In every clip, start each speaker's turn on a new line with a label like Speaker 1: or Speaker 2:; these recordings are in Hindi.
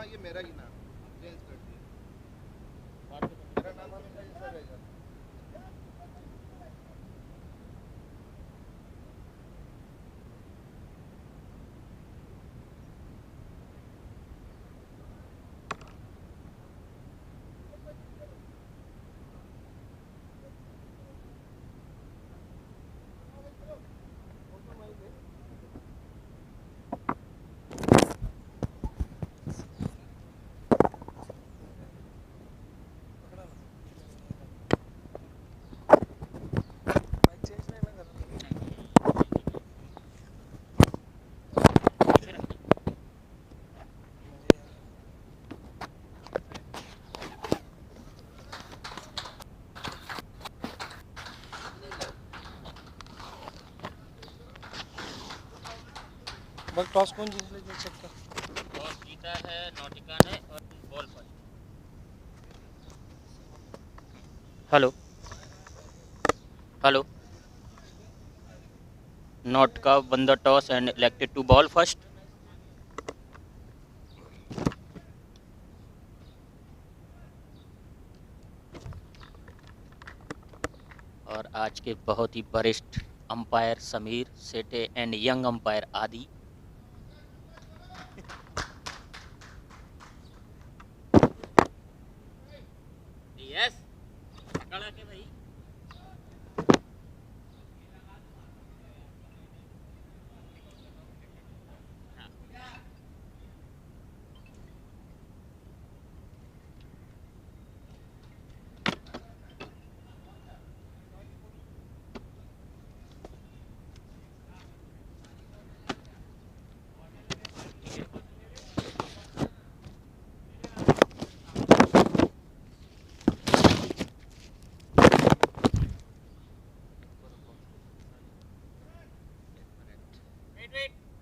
Speaker 1: ये मेरा ही नाम चेंज कर दिया। मेरा नाम हमेशा ऐसा रहेगा। बस टॉस कौन जीत ले देख सकता?
Speaker 2: टॉस जीता है नॉटिका ने और बॉल पर। Hello hello नॉटिका won the toss and elected to ball first. और आज के बहुत ही वरिष्ठ umpire Sameer Sethe and young umpire आदि। यस पकड़ा के भाई।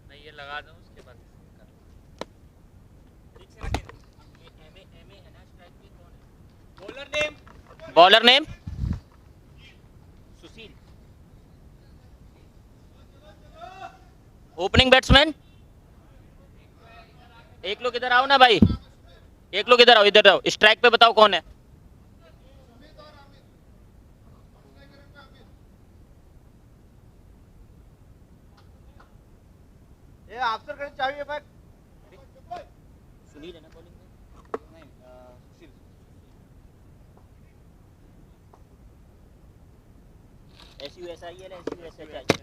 Speaker 2: मैं ये लगा दूं उसके बाद bowler name Sushil. Opening batsman एक लोग इधर आओ ना भाई, एक लोग इधर आओ, इधर आओ। स्ट्राइक पे बताओ कौन है।
Speaker 1: ये अफसर कहीं चाहिए बैक।
Speaker 2: सुनील है ना बॉलिंग में?
Speaker 1: नहीं सुशील।
Speaker 2: SUSIL SUSHI।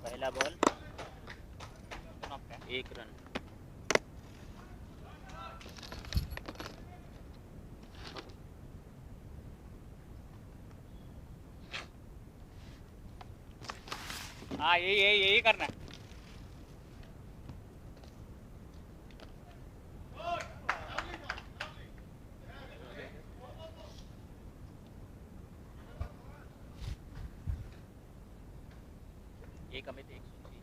Speaker 2: पहला बॉल 1 रन।
Speaker 3: हाँ यही करना है।
Speaker 2: एक अमित, एक सुशील।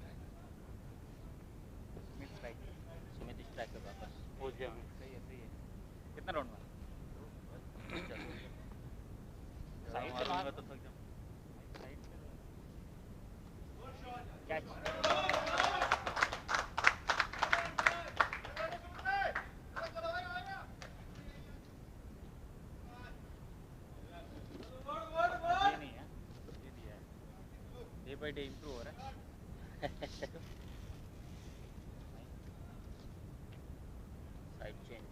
Speaker 2: सुमित स्ट्राइक पे वापस।
Speaker 3: पहुंच गया मैं।
Speaker 1: सही है।
Speaker 3: कितना राउंड मारा?
Speaker 1: साइड
Speaker 3: से मारूंगा तो थक जाऊं।
Speaker 2: कैच।
Speaker 3: ये नहीं है, ये दिया है। डे बाय डे इम्प्रूव हो रहा है।
Speaker 2: Side change.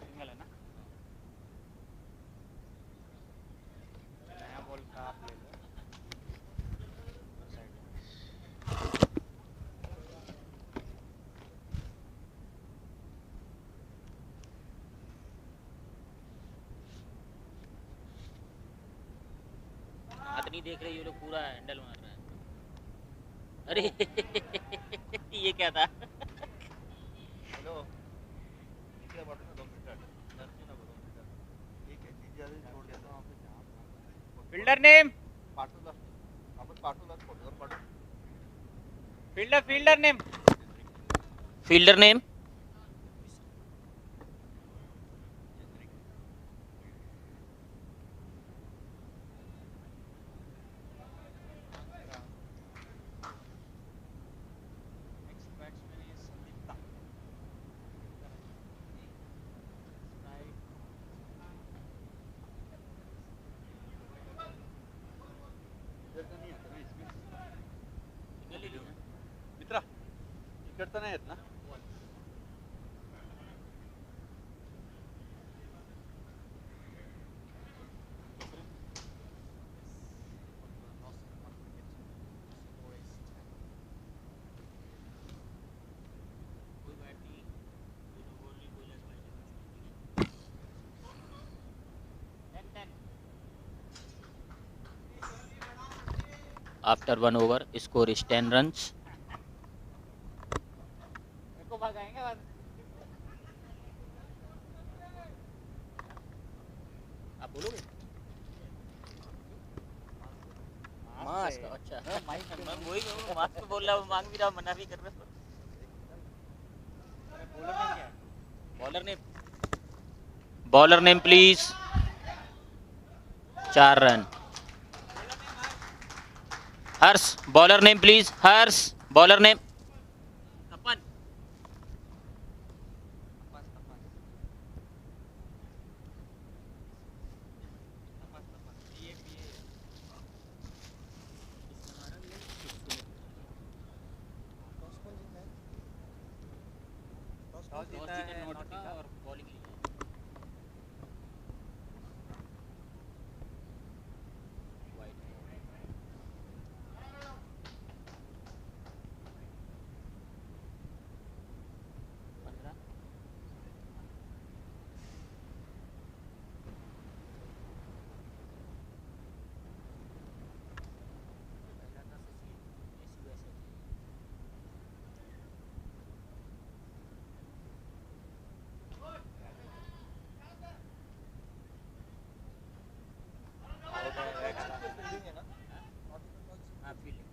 Speaker 3: सिंगल है ना? नया बॉल का आप ले लो।
Speaker 2: हाथ नहीं देख रहे ये लोग, पूरा हैंडल मार रहा है। अरे ये क्या था?
Speaker 1: हेलो क्या बात है? 2 मिनट नर्सी ना 2 मिनट ठीक है चीज ज्यादा छोड़ दिया था वहां पे।
Speaker 3: फील्डर नेम
Speaker 1: पाटू दास, आपण पाटू दास फोटोवर पाटू।
Speaker 3: फील्डर नेम
Speaker 2: फील्डर नेम
Speaker 1: इकडचं नाही येत ना इसमें मित्रा इकडचं नाही येत ना
Speaker 2: after 1 over score is 10 runs
Speaker 3: को भगाएंगे बस
Speaker 2: आप बोलोगे
Speaker 3: मास्क
Speaker 2: मास्क
Speaker 3: है।
Speaker 2: अच्छा
Speaker 3: हाँ, माइक पे
Speaker 2: मैं वही मास्क बोल रहा हूँ मांग भी रहा हूँ मना भी कर रहा हूँ
Speaker 3: बॉलर नेम क्या है?
Speaker 2: Bowler name please 4 run Harsh bowler name please Harsh bowler name
Speaker 3: Tapan toss जीता है नॉटिका और बॉलिंग ली है हाँ फील्डिंग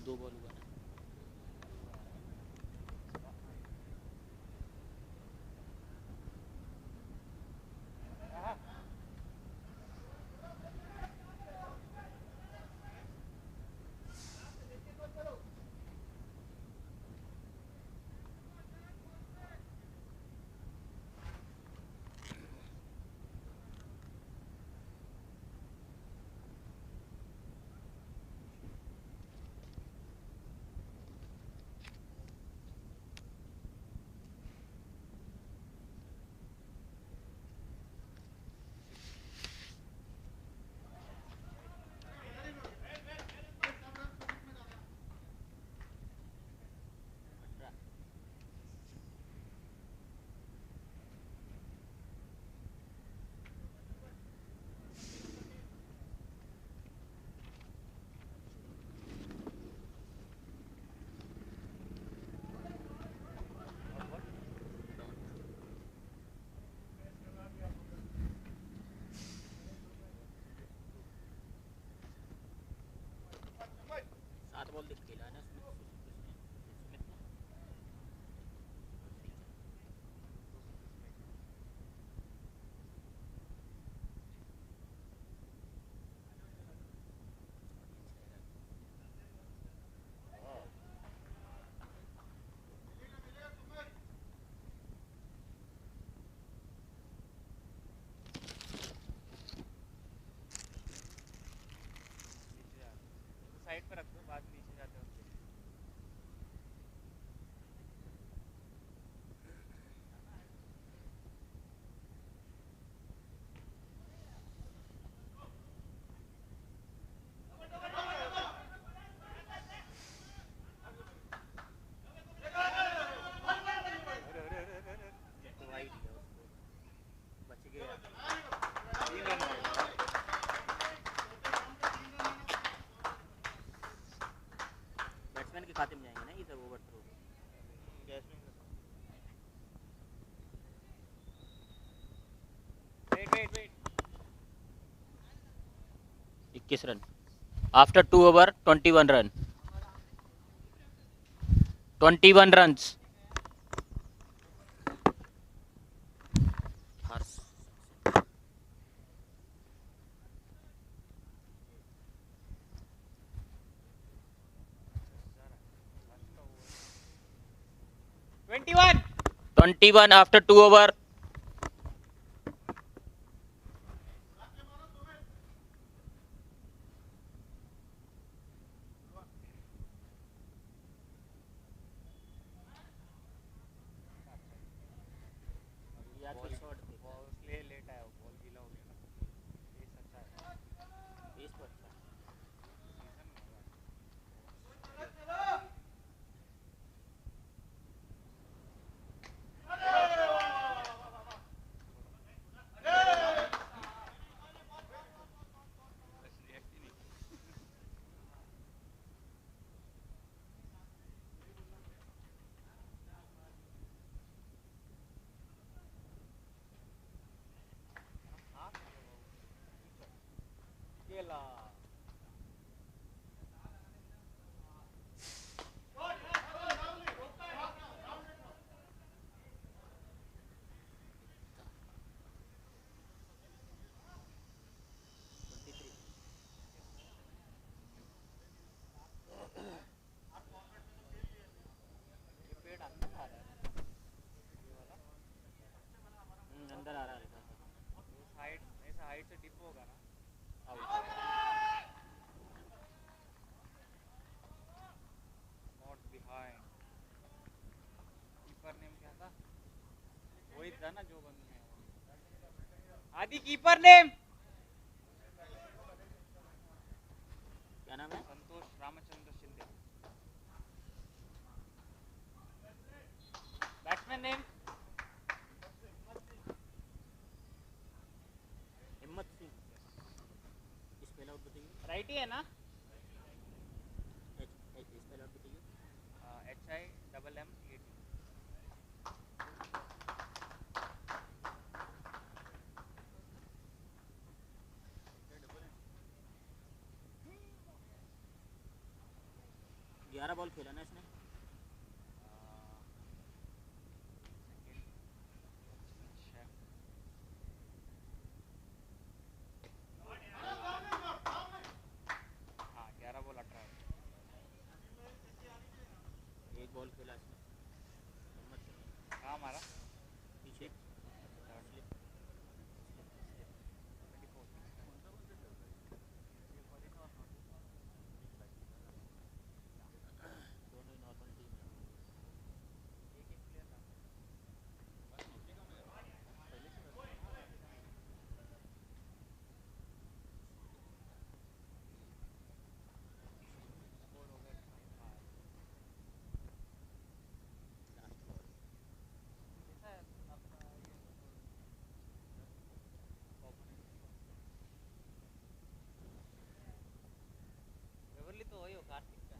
Speaker 2: दो बॉल हुआ ना सात बॉल दिख खेला है ना स्मिथ ने
Speaker 3: साइड पर रख दो बाद में नीचे जाते वक्त
Speaker 2: वाइड दिया उसको बच गया
Speaker 3: 3 रन
Speaker 2: खाते में जाएंगे ना ये सब over throw.
Speaker 1: Batsman
Speaker 3: wait
Speaker 2: 21 run after 2 over 21 run 21 runs. Harsh 21 after 2 over।
Speaker 3: Ball इसलिए लेट आया, बॉल गीला हो गया ना। पेस अच्छा है,
Speaker 2: पेस तो अच्छा है।
Speaker 3: सीजन में होगा।
Speaker 1: रिएक्ट ही नहीं।
Speaker 3: केला ये पेड़ अंदर आ रहा है, ये वाला
Speaker 2: अंदर आ रहा है।
Speaker 3: वो साइड ऐसा हाइट से डिप होगा ना। Not behind. कीपर नेम क्या था? वही था ना जो बंद में आदि कीपर नेम
Speaker 2: क्या नाम है?
Speaker 3: संतोष रामचंद्र शिंदे। बैट्समैन नेम
Speaker 2: हिम्मत सिंह। स्पेल आउट बताइए।
Speaker 3: राइट ही है ना?
Speaker 2: स्पेल आउट बताइए।
Speaker 3: HIMMAT।
Speaker 2: ग्यारह बॉल खेला ना इसने।
Speaker 3: हाँ 11 बॉल 18।
Speaker 2: एक बॉल खेला इसने। हिम्मत सिंह
Speaker 3: कहाँ मारा?
Speaker 2: पीछे। दोनों ही नॉर्मल टीम है।
Speaker 3: बेवरली तो वही हो कार्तिक का।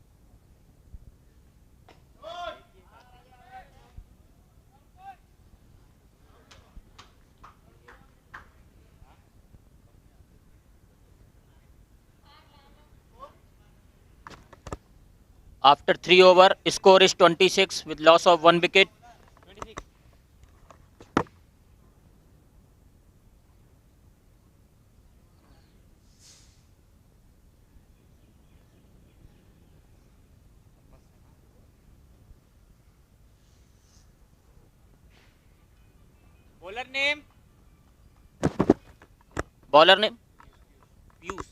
Speaker 2: After 3 over, score is 26 with loss of 1 wicket.
Speaker 3: 26। Bowler name
Speaker 2: Bowler name Piyush।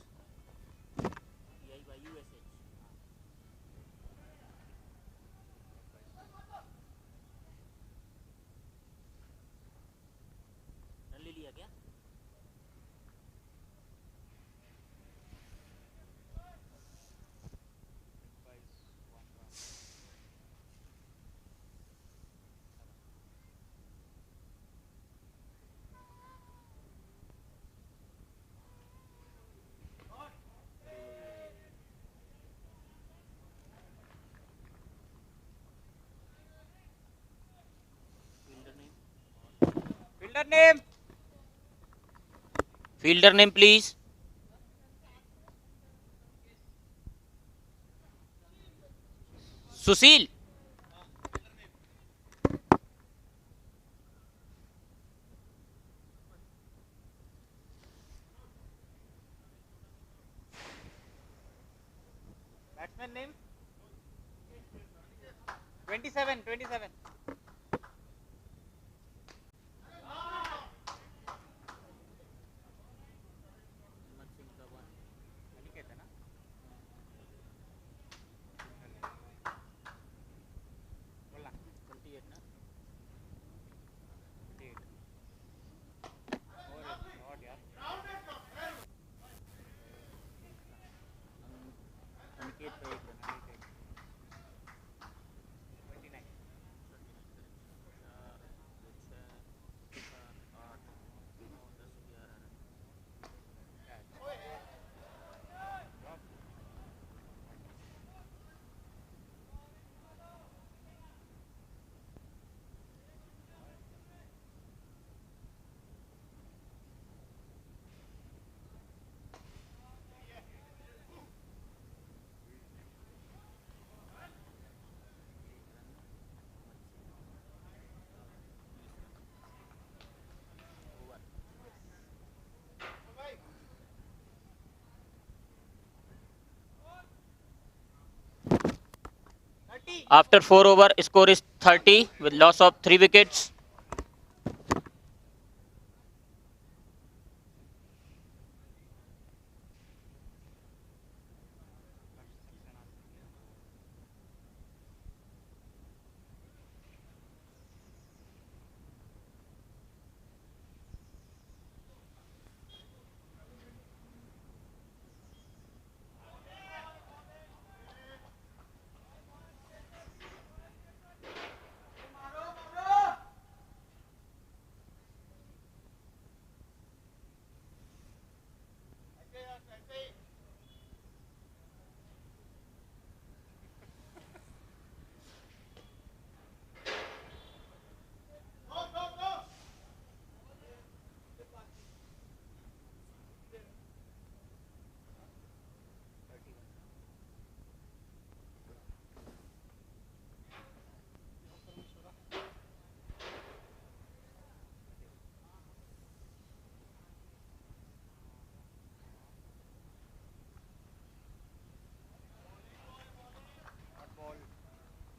Speaker 2: Run ले लिया क्या?
Speaker 3: Fielder name.
Speaker 2: Fielder name, please. Susil.
Speaker 3: Batsman name. 27. 27. Aniket है ना? बोलना.
Speaker 2: 28 ना?
Speaker 3: 28. और not यार.
Speaker 2: अनिकेत पे एक run.
Speaker 3: 29.
Speaker 2: After 4 over, score is 30 with loss of 3 wickets.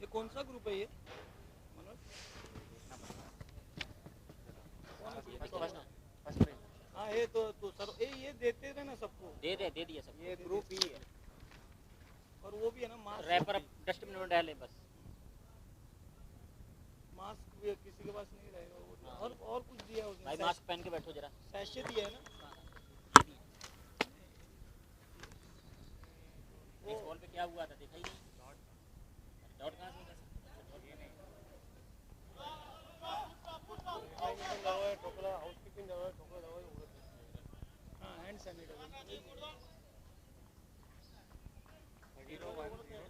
Speaker 4: ये कौन सा ग्रुप है ये हाँ ये तो सर ये देते थे ना सबको
Speaker 2: दे दिया सब.
Speaker 3: ये ग्रुप ही है.
Speaker 4: और वो भी है ना मास्क
Speaker 2: रैपर डस्टबिन में डाले बस.
Speaker 4: मास्क भी किसी के पास नहीं रहेगा वो और कुछ दिया है उसने
Speaker 2: भाई मास्क पहन के बैठो जरा.
Speaker 4: सैशे दिया है ना
Speaker 2: इस बॉल पे क्या हुआ था देखा ही नहीं. डॉट कहाँ से
Speaker 4: हाँ हैंड सैनिटाइजर
Speaker 2: 0-1-0.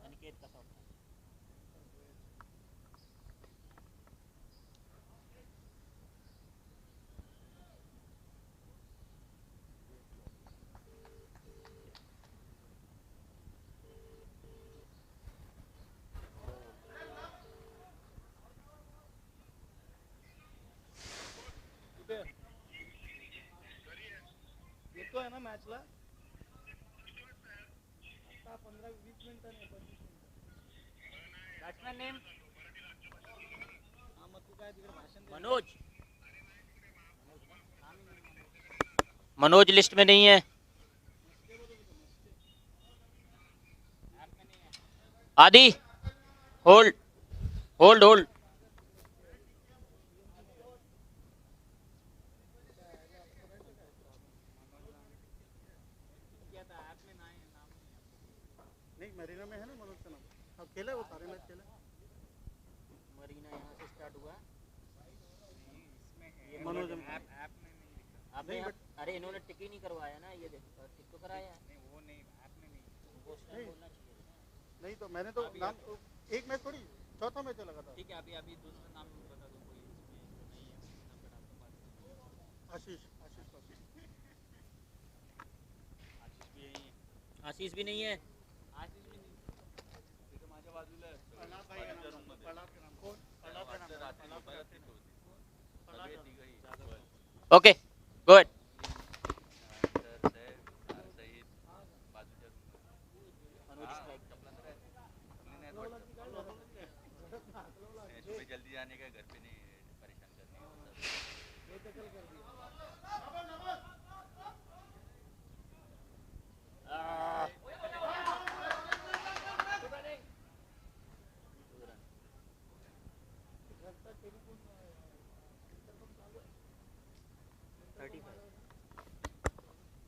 Speaker 2: अनिकेत का शॉट था.
Speaker 4: ये तो है ना मैच ला आता 15-20 मिनट नहीं 25 मिनट
Speaker 3: Batsman name.
Speaker 4: हाँ मत तू काय तिकडे भाषण दे
Speaker 2: मनोज लिस्ट में नहीं है. आदि होल्ड होल्ड होल्ड.
Speaker 4: नहीं मरीना में है ना मनोज का नाम अब खेला वो सारे मैच खेला
Speaker 2: मरीना यहाँ से स्टार्ट हुआ.
Speaker 3: ये
Speaker 4: मनोज
Speaker 3: ऐप में नहीं लिखा.
Speaker 2: आपने अरे इन्होंने टिक ही नहीं करवाया ना. ये देखो टिक तो कराया है.
Speaker 3: नहीं वो नहीं ऐप में नहीं.
Speaker 2: वो उसने बोलना चाहिए था.
Speaker 4: नहीं तो मैंने तो नाम एक मैच थोड़ी चौथा मैच लगा था।
Speaker 3: ठीक है, अभी अभी दूसरा नाम बता दो कोई इसमें जो नहीं है, नाम बता दो बात।
Speaker 4: आशीष आशीष आशीष
Speaker 3: आशीष भी यही है।
Speaker 2: आशीष भी नहीं है।
Speaker 3: आशीष भी नहीं।
Speaker 1: तिथं माझ्या बाजूला आहे.
Speaker 4: प्रल्हाद भाई का
Speaker 1: बाजूच्या
Speaker 4: नाम
Speaker 1: room मध्ये.
Speaker 4: प्रल्हाद के नाम कौन प्रल्हाद का नाम
Speaker 1: रात्री
Speaker 4: प्रल्हाद
Speaker 1: झोपायला
Speaker 4: का
Speaker 1: तिथे होते.
Speaker 4: प्रल्हाद
Speaker 1: सगळे तिघही.
Speaker 2: Okay good.
Speaker 1: सर साहेब सईद बाजूच्या room मध्ये.
Speaker 3: मनोज स्ट्राइक
Speaker 1: कपला तर आहे. कपले नाहीत वाटतं. सुबह जल्दी जाने का, घर पे नहीं परेशान करने का.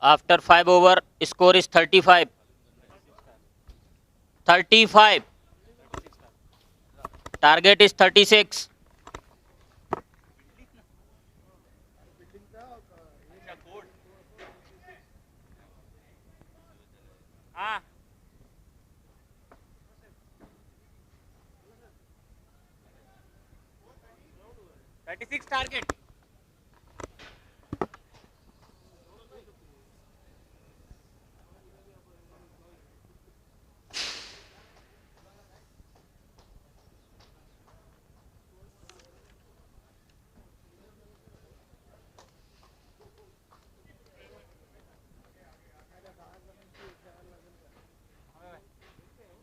Speaker 2: After 5 over, score is 35. 35. Target is 36.
Speaker 1: अच्छा कोड.
Speaker 3: हाँ 36 टारगेट.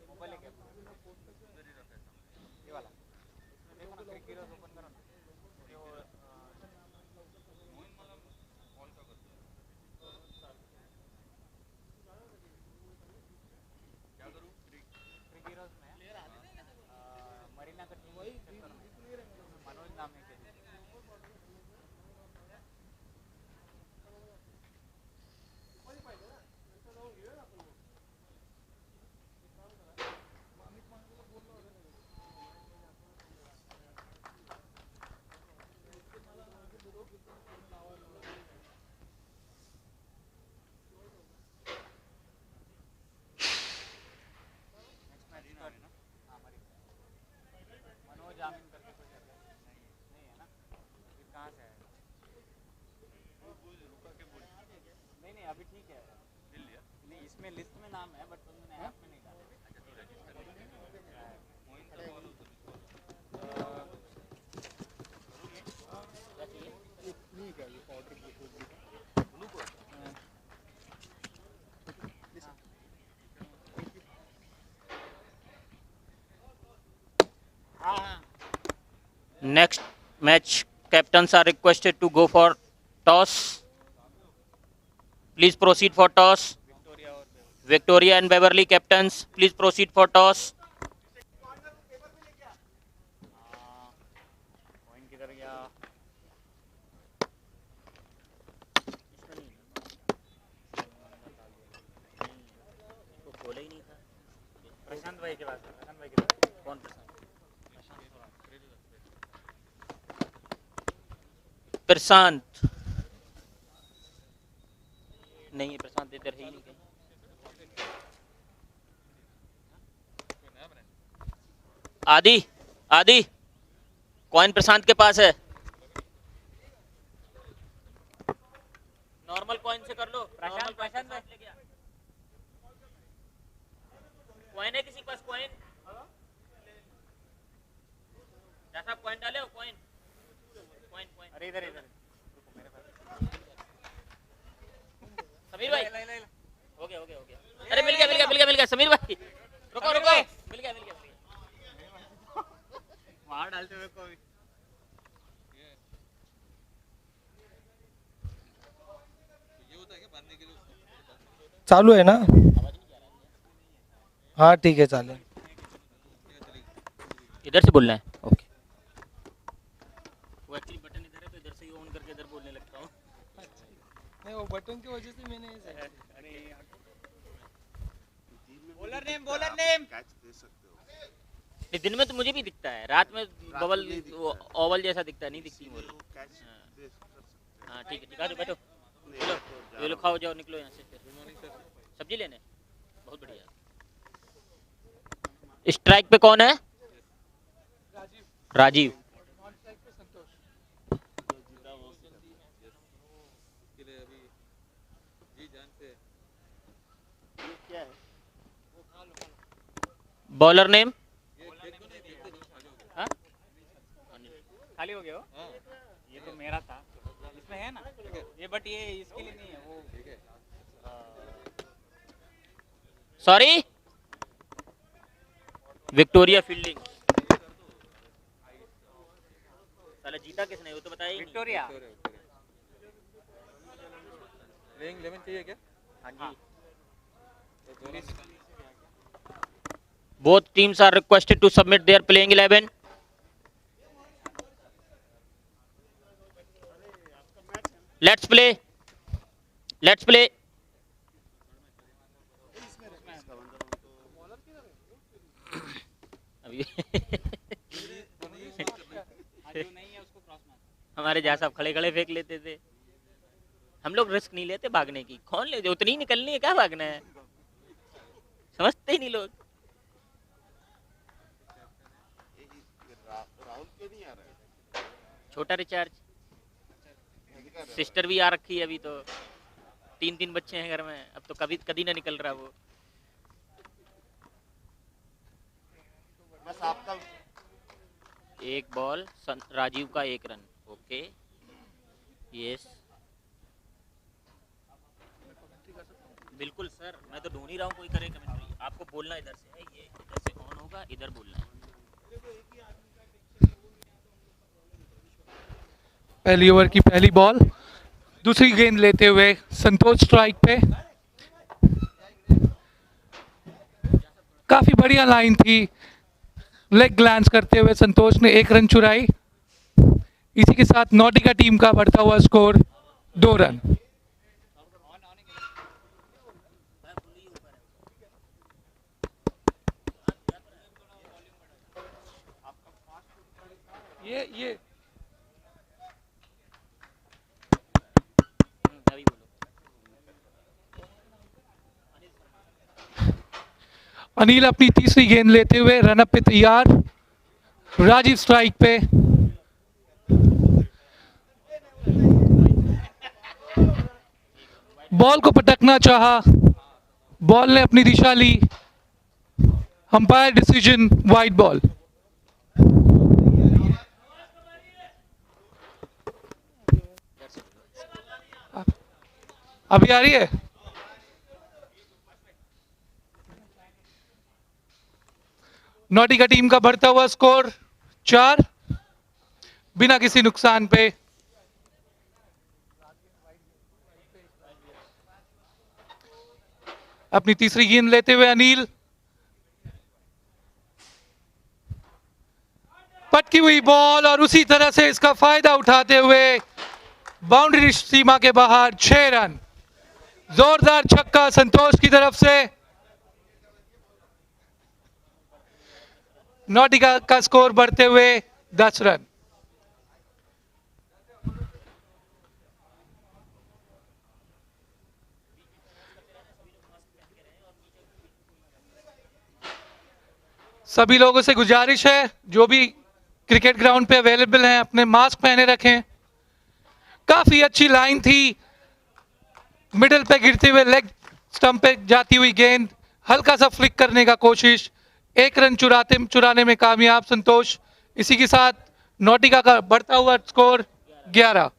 Speaker 3: मोबाईल आहे का? ये वाला. देखो ना, क्लिक कीज ओपन करो ना.
Speaker 1: मोहीन मला कॉल का करतो. क्या करूँ?
Speaker 3: क्लिक कीज में मरीना का टीम चेक करो. मनोज नाम है किसी. मनोज आमिन करके कोई है क्या? नहीं है ना. फिर कहाँ से आएगा?
Speaker 1: रुका के बोल.
Speaker 3: नहीं नहीं, अभी ठीक है.
Speaker 1: मिल लिया.
Speaker 3: नहीं, इसमें लिस्ट में नाम है बट तुमने ऐप में नहीं डाला.
Speaker 1: अच्छा तू रजिस्टर मोहीन का कॉल होतो.
Speaker 4: ठीक है ये ऑर्डर
Speaker 3: हाँ हाँ.
Speaker 2: Next match, captains are requested to go for toss. Please proceed for toss.
Speaker 3: Victoria और
Speaker 2: Victoria and Beverly captains, please proceed for toss.
Speaker 3: Point किधर गया?
Speaker 2: तो खोला ही नहीं था.
Speaker 3: प्रशांत भाई के पास है. प्रशांत भाई के पास.
Speaker 2: कौन प्रशांत? प्रशांत नहीं है. प्रशांत इधर है ही नहीं कहीं. आदि आदि कॉइन प्रशांत के पास है. नॉर्मल कॉइन से कर लो.
Speaker 3: प्रशांत प्रशांत भाई.
Speaker 2: कॉइन है किसी के पास? कॉइन जैसा कॉइन डाले हो. Coin coin coin.
Speaker 3: अरे इधर इधर. रुको मेरे पास.
Speaker 2: समीर भाई
Speaker 3: ले, ले, ले.
Speaker 2: हो गया हो गया हो गया. अरे मिल गया मिल गया मिल गया मिल गया. समीर भाई रुको
Speaker 3: समीर
Speaker 2: रुको.
Speaker 3: भाई.
Speaker 2: मिल गया मिल गया मिल गया.
Speaker 3: वहाँ डालते हुए कोई.
Speaker 1: ये होता है क्या भरने के लिए उसको?
Speaker 5: चालू है ना? हाँ ठीक है चालेल.
Speaker 2: इधर से बोलना है. ओके. वो एक्चुअली बटन इधर है तो इधर से ही ऑन करके इधर बोलने लगता हूँ.
Speaker 5: नहीं वो बटन की वजह से मैंने ऐसे
Speaker 3: bowler name bowler name.
Speaker 1: Catch दे सकते हो.
Speaker 2: नहीं, दिन में तो मुझे भी दिखता है. रात में बबल
Speaker 1: नहीं दिखता है.
Speaker 2: ओवल जैसा दिखता है. नहीं दिखती बॉल.
Speaker 1: कैच
Speaker 2: हाँ.
Speaker 1: दे कर सकते
Speaker 2: हाँ ठीक है ठीक है. आ जाओ बैठो.
Speaker 1: हो.
Speaker 2: चलो ये लो खाओ जाओ निकलो यहाँ से. फिर सब्जी लेने. बहुत बढ़िया. स्ट्राइक पे कौन है? राजीव।
Speaker 1: क्या है?
Speaker 2: Bowler name.
Speaker 3: हाँ? खाली हो गया हो? ये तो मेरा था, इसमें है ना ये, बट ये इसके लिए नहीं है वो।
Speaker 2: Sorry, Victoria fielding. साला जीता किसने वो तो बताया ही नहीं।
Speaker 3: विक्टोरिया।
Speaker 5: प्लेइंग 11 चाहिए क्या?
Speaker 2: हाँ जी। Both teams are requested to submit their playing 11. Let's play. Let's play. अभी
Speaker 3: जो नहीं है उसको क्रॉस मार।
Speaker 2: हमारे जहाँ साहब खड़े खड़े फेंक लेते थे। हम लोग रिस्क नहीं लेते भागने की। कौन ले, उतनी ही निकलनी है, क्या भागना है, समझते ही नहीं लोग।
Speaker 1: राहुल क्यों नहीं आ रहा है?
Speaker 2: छोटा रिचार्ज, सिस्टर भी आ रखी है अभी तो, 3 बच्चे हैं घर में, अब तो कभी कभी ना निकल रहा वो।
Speaker 1: बस आपका
Speaker 2: एक बॉल, राजीव का 1 रन। ओके, यस बिल्कुल सर, मैं तो ढूंढ ही रहा हूँ कोई करे कमेंट्री। आपको बोलना इधर से है, ये इधर से ऑन होगा, इधर बोलना है।
Speaker 6: पहली ओवर की पहली बॉल, दूसरी गेंद लेते हुए संतोष स्ट्राइक पे। काफी बढ़िया लाइन थी, लेग ग्लैंस करते हुए संतोष ने 1 रन चुराई। इसी के साथ नॉटिका टीम का बढ़ता हुआ स्कोर 2 रन। ये
Speaker 2: अभी बोलो।
Speaker 6: अनिल अपनी तीसरी गेंद लेते हुए रनअप पे तैयार। राजीव स्ट्राइक पे। बॉल को पटकना चाहा, बॉल ने अपनी दिशा ली, अंपायर डिसीजन वाइड बॉल। अभी आ रही है। नॉटिका टीम का बढ़ता हुआ स्कोर 4 बिना किसी नुकसान पे। अपनी तीसरी गेंद लेते हुए अनिल, पटकी हुई बॉल और उसी तरह से इसका फायदा उठाते हुए बाउंड्री सीमा के बाहर 6 रन। जोरदार छक्का संतोष की तरफ से। नॉटिका का स्कोर बढ़ते हुए 10 रन। सभी लोगों से गुजारिश है, जो भी क्रिकेट ग्राउंड पे अवेलेबल हैं, अपने मास्क पहने रखें। काफी अच्छी लाइन थी, मिडिल पे गिरते हुए लेग स्टंप पे जाती हुई गेंद, हल्का सा फ्लिक करने का कोशिश, 1 रन चुराने में कामयाब संतोष। इसी के साथ नॉटिका का बढ़ता हुआ score 11।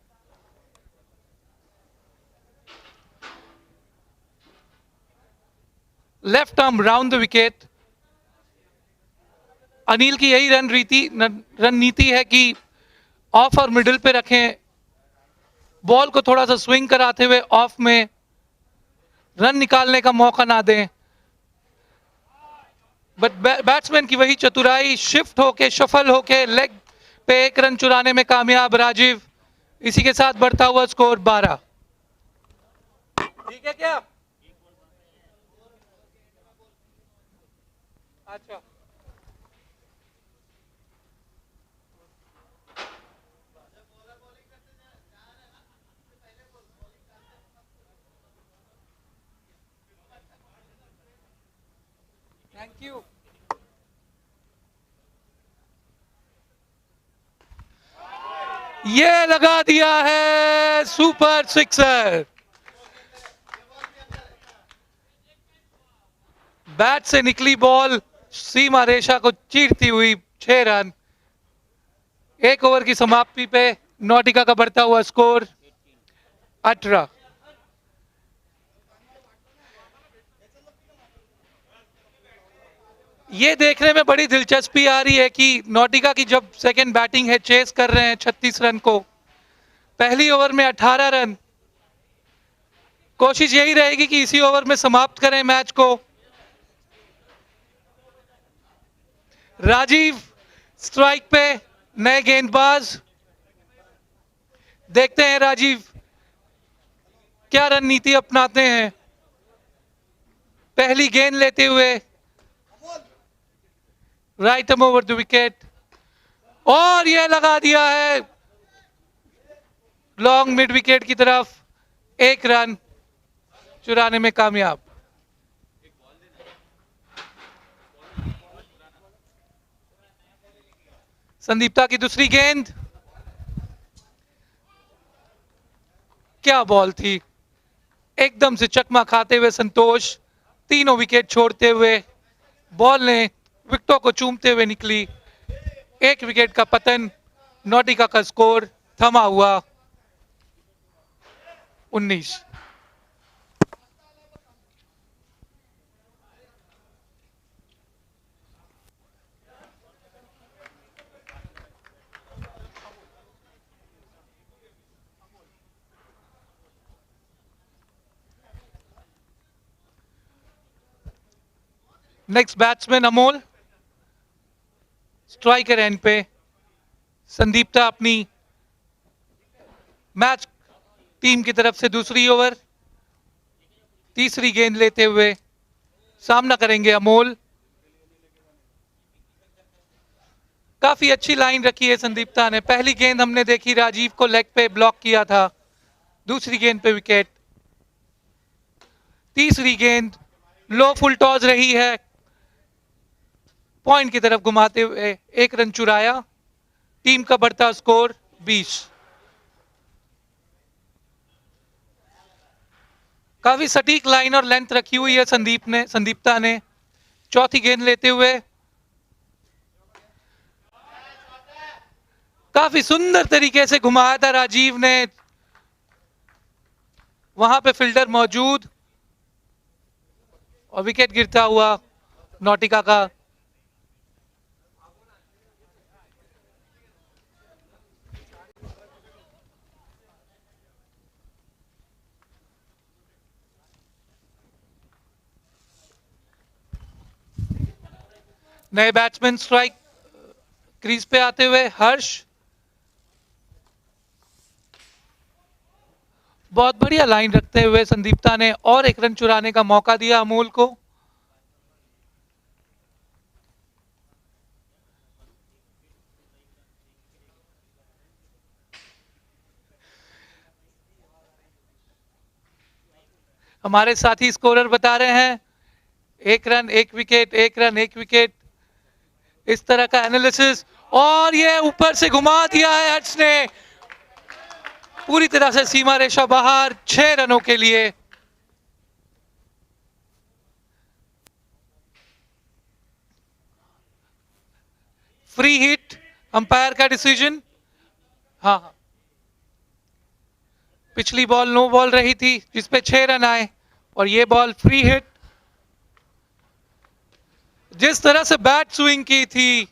Speaker 6: Left arm round the wicket. Anil की यही रणनीति है कि ऑफ और मिडिल पे रखें, बॉल को थोड़ा सा स्विंग कराते हुए ऑफ में रन निकालने का मौका ना दें। बट बैट्समैन की वही चतुराई, शिफ्ट होके शफल होके लेग पे 1 रन चुराने में कामयाब राजीव। इसी के साथ बढ़ता हुआ स्कोर 12। ठीक है क्या? अच्छा, थैंक यू। ये लगा दिया है सुपर सिक्सर। बैट से निकली बॉल सीमा रेखा को चीरती हुई 6 रन। 1 ओवर की समाप्ति पे नॉटिका का बढ़ता हुआ स्कोर 18। ये देखने में बड़ी दिलचस्पी आ रही है कि नॉटिका की जब सेकंड बैटिंग है, चेस कर रहे हैं 36 रन को, पहली ओवर में 18 रन। कोशिश यही रहेगी कि इसी ओवर में समाप्त करें मैच को। राजीव स्ट्राइक पे, नए गेंदबाज। देखते हैं राजीव क्या रणनीति अपनाते हैं। पहली गेंद लेते हुए right arm over the wicket, और यह लगा दिया है लॉन्ग मिड विकेट की तरफ। 1 रन चुराने में कामयाब। संदीप्ता की दूसरी गेंद, क्या बॉल थी। एकदम से चकमा खाते हुए संतोष तीनों विकेट छोड़ते हुए बॉल ने विकेटों को चूमते हुए निकली। 1 विकेट का पतन। नॉटिका का स्कोर थमा हुआ 19। Next batsman Amol, striker end पे। संदीप्ता अपनी मैच टीम की तरफ से दूसरी ओवर, तीसरी गेंद लेते हुए सामना करेंगे अमोल। काफी अच्छी लाइन रखी है संदीप्ता ने। पहली गेंद हमने देखी राजीव को लेग पे ब्लॉक किया था, दूसरी गेंद पे विकेट। तीसरी गेंद लो फुल टॉस रही है, पॉइंट की तरफ घुमाते हुए 1 रन चुराया। टीम का बढ़ता स्कोर 20। काफी सटीक लाइन और लेंथ रखी हुई है संदीप्ता ने। चौथी गेंद लेते हुए काफी सुंदर तरीके से घुमाया था राजीव ने। वहां पे फील्डर मौजूद और विकेट गिरता हुआ नॉटिका का। नए बैट्समैन स्ट्राइक क्रीज पे आते हुए हर्ष। बहुत बढ़िया लाइन रखते हुए संदीप्ता ने और 1 रन चुराने का मौका दिया अमोल को। हमारे साथी स्कोरर बता रहे हैं 1 रन 1 विकेट, 1 रन 1 विकेट, इस तरह का एनालिसिस। और ये ऊपर से घुमा दिया है हर्ष ने, पूरी तरह से सीमा रेखा बाहर। 6 रनों के लिए फ्री हिट, अंपायर का डिसीजन। हाँ, पिछली बॉल नो बॉल रही थी जिसपे 6 रन आए, और ये बॉल फ्री हिट। जिस तरह से बैट स्विंग की थी,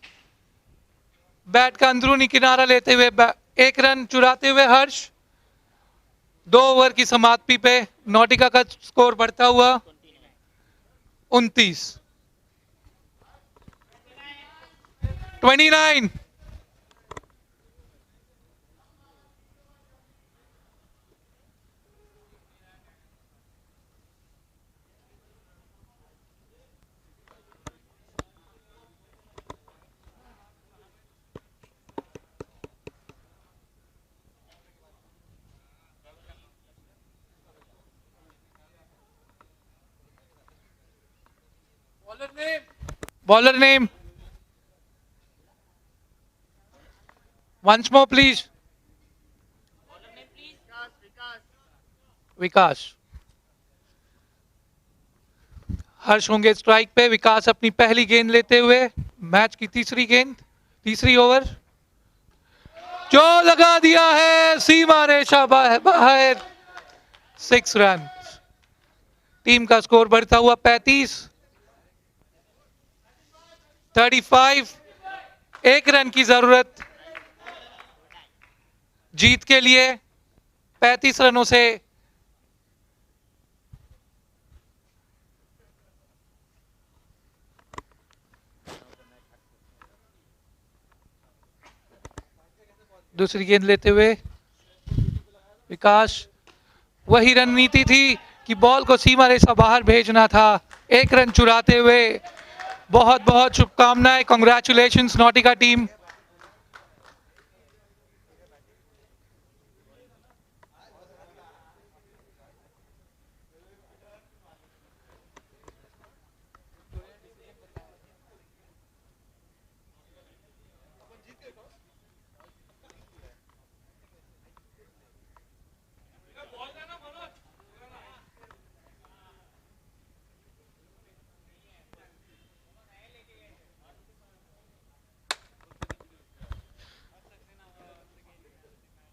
Speaker 6: बैट का अंदरूनी किनारा लेते हुए 1 रन चुराते हुए हर्ष। 2 ओवर की समाप्ति पे नॉटिका का स्कोर बढ़ता हुआ 29। 29। Bowler name. Once more, please. विकास, हर्ष होंगे स्ट्राइक पे। विकास अपनी पहली गेंद लेते हुए, मैच की तीसरी गेंद, तीसरी ओवर, जो लगा दिया है सीमा रेखा बाहर, 6 रन। टीम का स्कोर बढ़ता हुआ 35 एक रन की जरूरत जीत के लिए। 35 रनों से दूसरी गेंद लेते हुए विकास, वही रणनीति थी कि बॉल को सीमा रेखा बाहर भेजना था, 1 रन चुराते हुए। बहुत बहुत शुभकामनाएं, कांग्रेचुलेशंस नॉटिका टीम।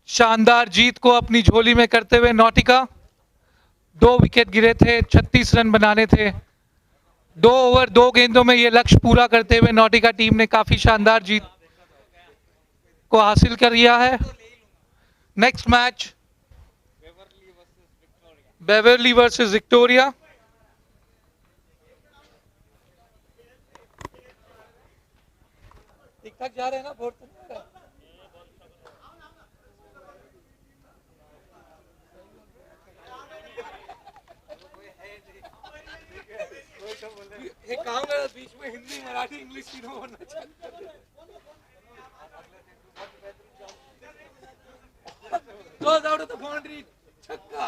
Speaker 6: शानदार जीत को अपनी झोली में करते हुए नॉटिका, 2 विकेट गिरे थे, 36 रन बनाने थे। 2 ओवर 2 गेंदों में यह लक्ष्य पूरा करते हुए नॉटिका टीम ने काफी शानदार जीत को हासिल कर लिया है। Next match Beverly versus Victoria. ठीक ठाक जा रहे हैं ना, बोर्ड तो नहीं आ रहा है? एक काम करो, बीच में हिंदी मराठी इंग्लिश तीनों बोलना चाहिए। Goes out of the boundary, छक्का।